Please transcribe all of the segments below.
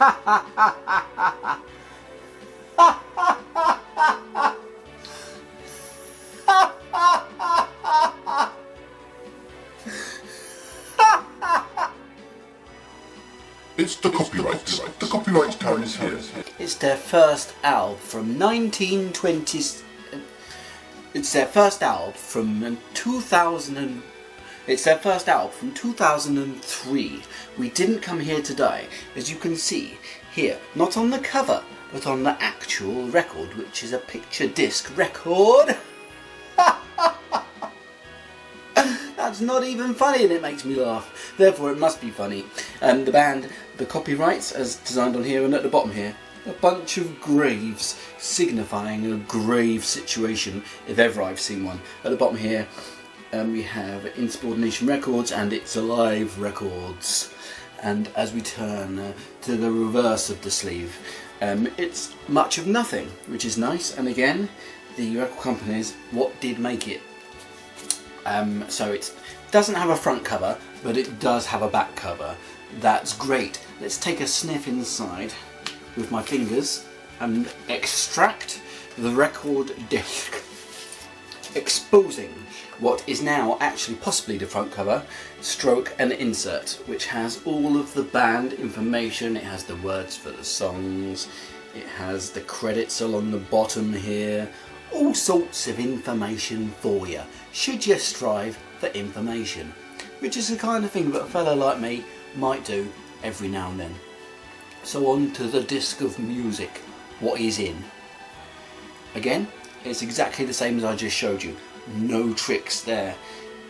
It's the copyright. The copyright time is here. It's their first album from 1920. It's their first album from 2000. It's their first album from 2003. We didn't come here today, as you can see here, not on the cover, but on the actual record, which is a picture disc record. That's not even funny, and it makes me laugh. Therefore, it must be funny. The band, the copyrights, as designed on here, and at the bottom here, a bunch of graves, signifying a grave situation, if ever I've seen one. At the bottom here, we have Insubordination Records and It's Alive Records. And as we turn to the reverse of the sleeve, it's much of nothing, which is nice. And again, the record companies, what did make it? So it doesn't have a front cover, but it does have a back cover. That's great. Let's take a sniff inside with my fingers and extract the record disc, exposing what is now actually possibly the front cover, stroke an insert, which has all of the band information. It has the words for the songs, it has the credits along the bottom here, all sorts of information for you, should you strive for information, which is the kind of thing that a fellow like me might do every now and then. So on to the disc of music, what is in. Again, it's exactly the same as I just showed you, no tricks there.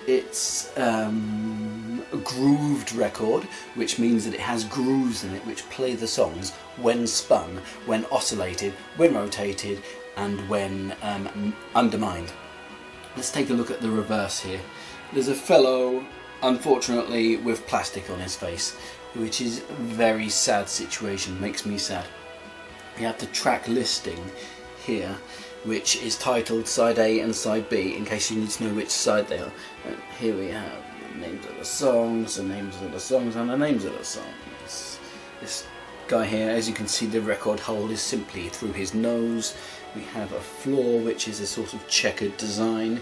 It's a grooved record, which means that it has grooves in it which play the songs when spun, when oscillated, when rotated, and when undermined. Let's take a look at the reverse here. There's a fellow, unfortunately, with plastic on his face, which is a very sad situation, makes me sad. We have the track listing here, which is titled Side A and Side B, in case you need to know which side they are. And here we have the names of the songs, the names of the songs, and the names of the songs. This guy here, as you can see, the record hole is simply through his nose. We have a floor, which is a sort of checkered design,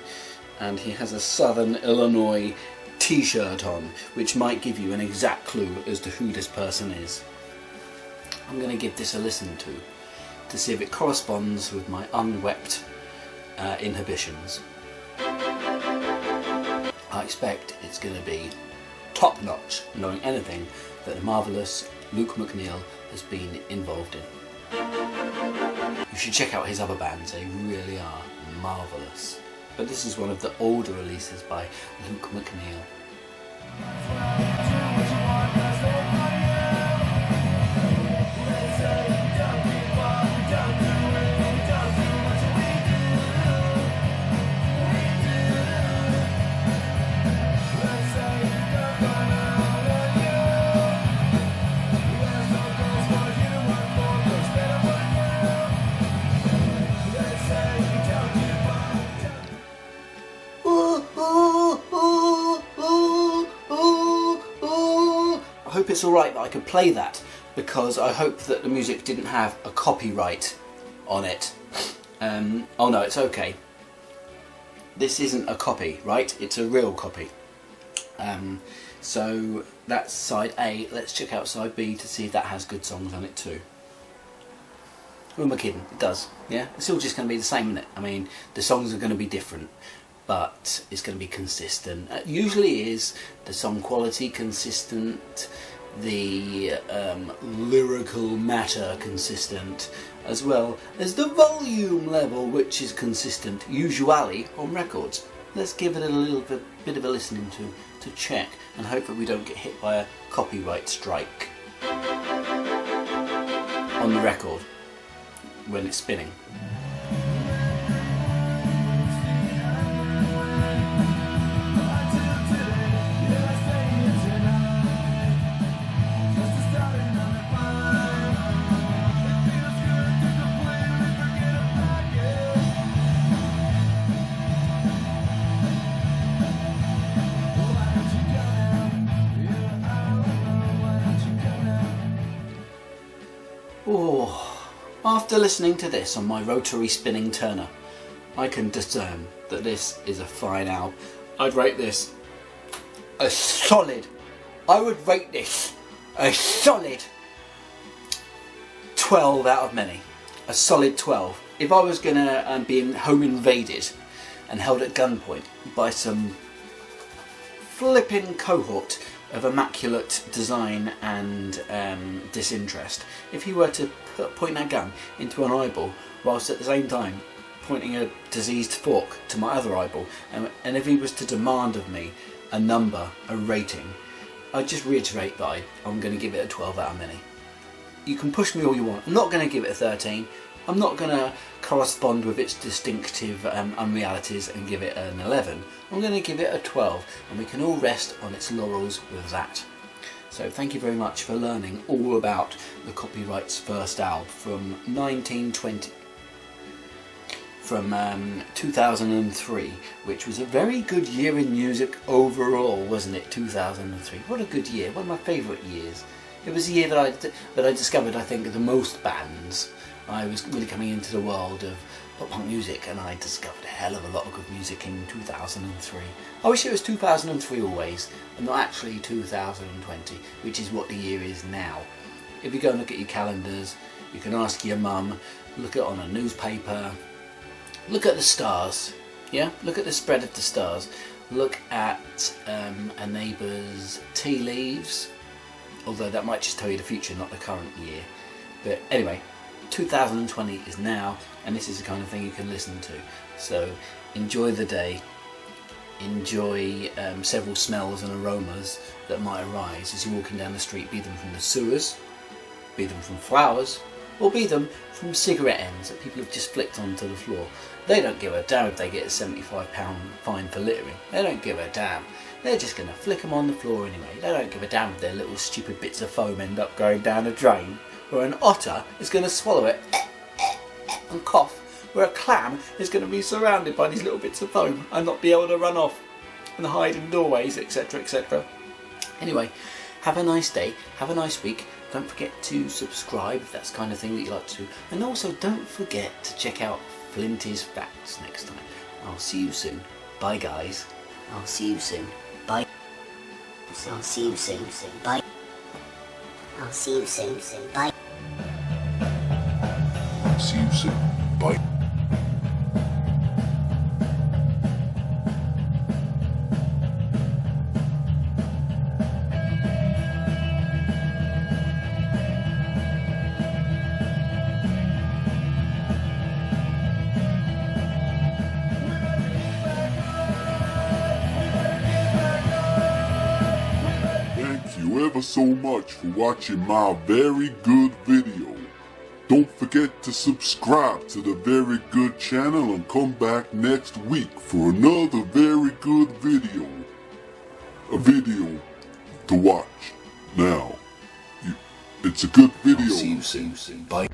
and he has a Southern Illinois t-shirt on, which might give you an exact clue as to who this person is. I'm going to give this a listen to see if it corresponds with my unwept inhibitions. I expect it's going to be top notch, knowing anything that the marvellous Luke McNeil has been involved in. You should check out his other bands, they really are marvellous. But this is one of the older releases by Luke McNeil. I hope it's alright that I could play that, because I hope that the music didn't have a copyright on it. Oh no, it's okay. This isn't a copy, right? It's a real copy. So that's side A. Let's check out side B to see if that has good songs on it too. Who am I kidding? It does, yeah? It's all just going to be the same, isn't it? I mean, the songs are going to be different, but it's going to be consistent. Usually is the song quality consistent, the lyrical matter consistent, as well as the volume level, which is consistent, usually on records. Let's give it a little bit of a listening to check, and hope that we don't get hit by a copyright strike on the record when it's spinning. Oh, after listening to this on my rotary spinning turner, I can discern that this is a fine album. I'd rate this a solid, I would rate this a solid 12 out of many. A solid 12. If I was going to be home invaded and held at gunpoint by some flipping cohort of immaculate design and disinterest, if he were to point that gun into an eyeball whilst at the same time pointing a diseased fork to my other eyeball, and if he was to demand of me a number, a rating, I'd just reiterate that I'm going to give it a 12 out of many. You can push me all you want. I'm not going to give it a 13. I'm not going to correspond with its distinctive unrealities and give it an 11. I'm going to give it a 12, and we can all rest on its laurels with that. So thank you very much for learning all about the Copyright's first album from 1920. From 2003, which was a very good year in music overall, wasn't it? 2003. What a good year! One of my favourite years. It was a year that I discovered, I think, the most bands. I was really coming into the world of pop punk music, and I discovered a hell of a lot of good music in 2003. I wish it was 2003 always, and not actually 2020, which is what the year is now. If you go and look at your calendars, you can ask your mum, look at it on a newspaper. Look at the stars, yeah? Look at the spread of the stars. Look at a neighbour's tea leaves, although that might just tell you the future, not the current year. But anyway, 2020 is now, and this is the kind of thing you can listen to. So enjoy the day, enjoy several smells and aromas that might arise as you're walking down the street, be them from the sewers, be them from flowers, or be them from cigarette ends that people have just flicked onto the floor. They don't give a damn if they get a £75 fine for littering. They don't give a damn. They're just going to flick them on the floor anyway. They don't give a damn if their little stupid bits of foam end up going down a drain, where an otter is going to swallow it and cough, where a clam is going to be surrounded by these little bits of foam and not be able to run off and hide in doorways, etc, etc. Anyway, have a nice day, have a nice week. Don't forget to subscribe if that's the kind of thing that you like to do. And also don't forget to check out Flinty's Facts next time. I'll see you soon. Bye guys. I'll see you soon. Bye. I'll see you soon. Bye. I'll see you soon. Bye. See you soon. Bye. Thank you ever so much for watching my very good video. Don't forget to subscribe to the Very Good channel and come back next week for another very good video. A video to watch. Now, it's a good video. I'll see you soon. Bye.